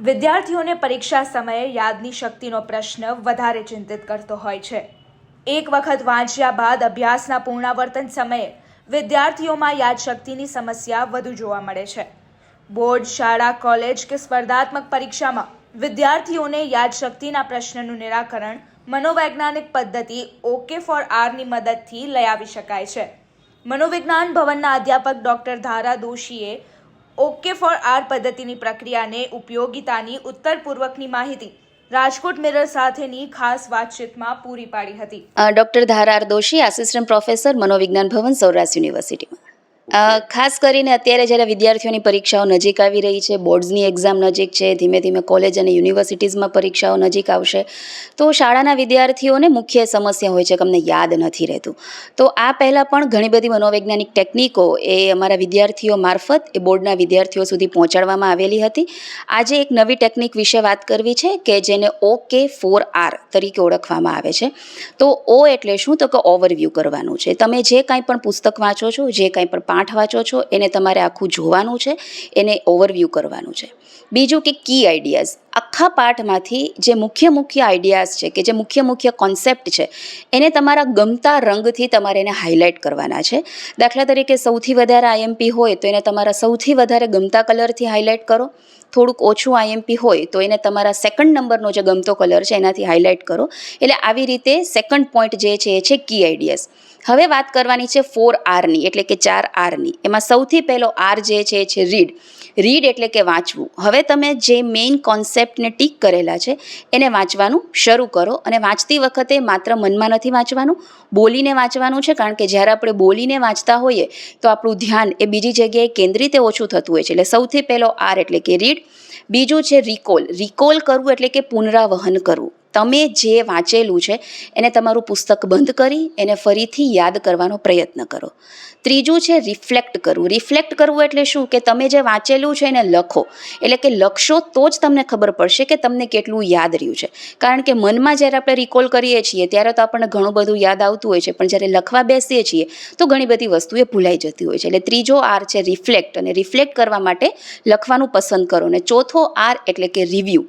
વિદ્યાર્થીઓને પરીક્ષા સમયે યાદની શક્તિનો પ્રશ્ન વધારે ચિંતિત કરતો હોય છે। એક વખત વાંચ્યા બાદ અભ્યાસના પુનરાવર્તન સમયે વિદ્યાર્થીઓમાં યાદશક્તિની સમસ્યા વધુ જોવા મળે છે। બોર્ડ, શાળા, કોલેજ કે સ્પર્ધાત્મક પરીક્ષામાં વિદ્યાર્થીઓને યાદશક્તિના પ્રશ્નનું નિરાકરણ મનોવૈજ્ઞાનિક પદ્ધતિ OK4Rની મદદથી લઈ આવી શકાય છે। મનોવિજ્ઞાન ભવનના અધ્યાપક ડૉક્ટર ધારા દોશીએ OK4R પદ્ધતિની પ્રક્રિયાને ઉપયોગિતાની ઉત્તરપૂર્વકની માહિતી રાજકોટ મિરર સાથેની ખાસ વાતચીતમાં પૂરી પાડી હતી। ડૉક્ટર ધારા દોશી, આસિસ્ટન્ટ પ્રોફેસર, મનોવિજ્ઞાન ભવન, સૌરાષ્ટ્ર યુનિવર્સિટીમાં। ખાસ કરીને અત્યારે જ્યારે વિદ્યાર્થીઓની પરીક્ષાઓ નજીક આવી રહી છે, બોર્ડ્સની એક્ઝામ નજીક છે, ધીમે ધીમે કોલેજ અને યુનિવર્સિટીઝમાં પરીક્ષાઓ નજીક આવશે, તો શાળાના વિદ્યાર્થીઓને મુખ્ય સમસ્યા હોય છે કે અમને યાદ નથી રહેતું। તો આ પહેલાં પણ ઘણી બધી મનોવૈજ્ઞાનિક ટેકનિકો એ અમારા વિદ્યાર્થીઓ મારફત એ બોર્ડના વિદ્યાર્થીઓ સુધી પહોંચાડવામાં આવેલી હતી। આજે એક નવી ટેકનિક વિશે વાત કરવી છે કે જેને OK4R તરીકે ઓળખવામાં આવે છે। તો O એટલે શું? તો કે ઓવરવ્યૂ કરવાનું છે। તમે જે કાંઈ પણ પુસ્તક વાંચો છો, જે કાંઈ પણ પાઠ વાંચો છો, એને તમારે આખું જોવાનું છે, એને ઓવરવ્યૂ કરવાનું છે। બીજું કે કી આઈડિયાઝ, આખા પાઠમાંથી જે મુખ્ય આઈડિયાઝ છે કે જે મુખ્ય કોન્સેપ્ટ છે એને તમારા ગમતા રંગથી તમારે એને હાઇલાઇટ કરવાના છે। દાખલા તરીકે સૌથી વધારે IMP હોય તો એને તમારા સૌથી વધારે ગમતા કલરથી હાઇલાઇટ કરો। થોડુંક ઓછું IMP હોય તો એને તમારા સેકન્ડ નંબરનો જે ગમતો કલર છે એનાથી હાઇલાઇટ કરો। એટલે આવી રીતે સેકન્ડ પોઈન્ટ જે છે એ છે કી આઈડિયાઝ। હવે વાત કરવાની છે 4Rની, એટલે કે 4Rની। એમાં સૌથી પહેલો R જે છે એ છે રીડ। રીડ એટલે કે વાંચવું। હવે તમે જે મેઇન કોન્સેપ્ટને ટીક કરેલા છે એને વાંચવાનું શરૂ કરો, અને વાંચતી વખતે માત્ર મનમાં નથી વાંચવાનું, બોલીને વાંચવાનું છે, કારણ કે જ્યારે આપણે બોલીને વાંચતા હોઈએ તો આપણું ધ્યાન એ બીજી જગ્યાએ કેન્દ્રિત ઓછું થતું હોય છે। એટલે સૌથી પહેલો R એટલે કે રીડ। બીજું છે રિકોલ। રિકોલ કરવું એટલે કે પુનરાવહન કરવું। તમે જે વાંચેલું છે એને તમારું પુસ્તક બંધ કરી એને ફરીથી યાદ કરવાનો પ્રયત્ન કરો। ત્રીજું છે રિફ્લેક્ટ કરવું। રિફ્લેક્ટ કરવું એટલે શું? કે તમે જે વાંચેલું છે એને લખો। એટલે કે લખશો તો જ તમને ખબર પડશે કે તમને કેટલું યાદ રહ્યું છે, કારણ કે મનમાં જ્યારે આપણે રિકોલ કરીએ છીએ ત્યારે તો આપણને ઘણું બધું યાદ આવતું હોય છે, પણ જ્યારે લખવા બેસીએ છીએ તો ઘણી બધી વસ્તુ એ ભૂલાઈ જતી હોય છે। એટલે ત્રીજો R છે રિફ્લેક્ટ, અને રિફ્લેક્ટ કરવા માટે લખવાનું પસંદ કરો। અને ચોથો R એટલે કે રિવ્યૂ।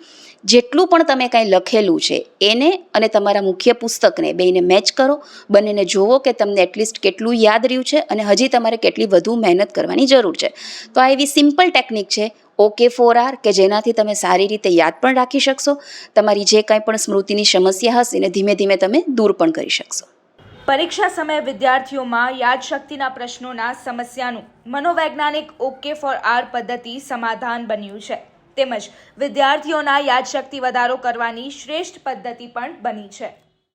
જેટલું પણ તમે કાંઈ લખેલું છે એને અને તમારા મુખ્ય પુસ્તકને બેને મેચ કરો, બંનેને જોવો કે તમને એટલીસ્ટ કેટલું યાદ રહ્યું છે અને હજી તમારે કેટલી વધુ મહેનત કરવાની જરૂર છે। તો આ એવી સિમ્પલ ટેકનિક છે OK4R કે જેનાથી તમે સારી રીતે યાદ પણ રાખી શકશો, તમારી જે કાંઈ પણ સ્મૃતિની સમસ્યા હશે એને ધીમે ધીમે તમે દૂર પણ કરી શકશો। પરીક્ષા સમયે વિદ્યાર્થીઓમાં યાદશક્તિના પ્રશ્નોના સમસ્યાનું મનોવૈજ્ઞાનિક OK4R પદ્ધતિ સમાધાન બન્યું છે, તેમજ વિદ્યાર્થીઓના યાદશક્તિ વધારો કરવાની શ્રેષ્ઠ પદ્ધતિ પણ બની છે।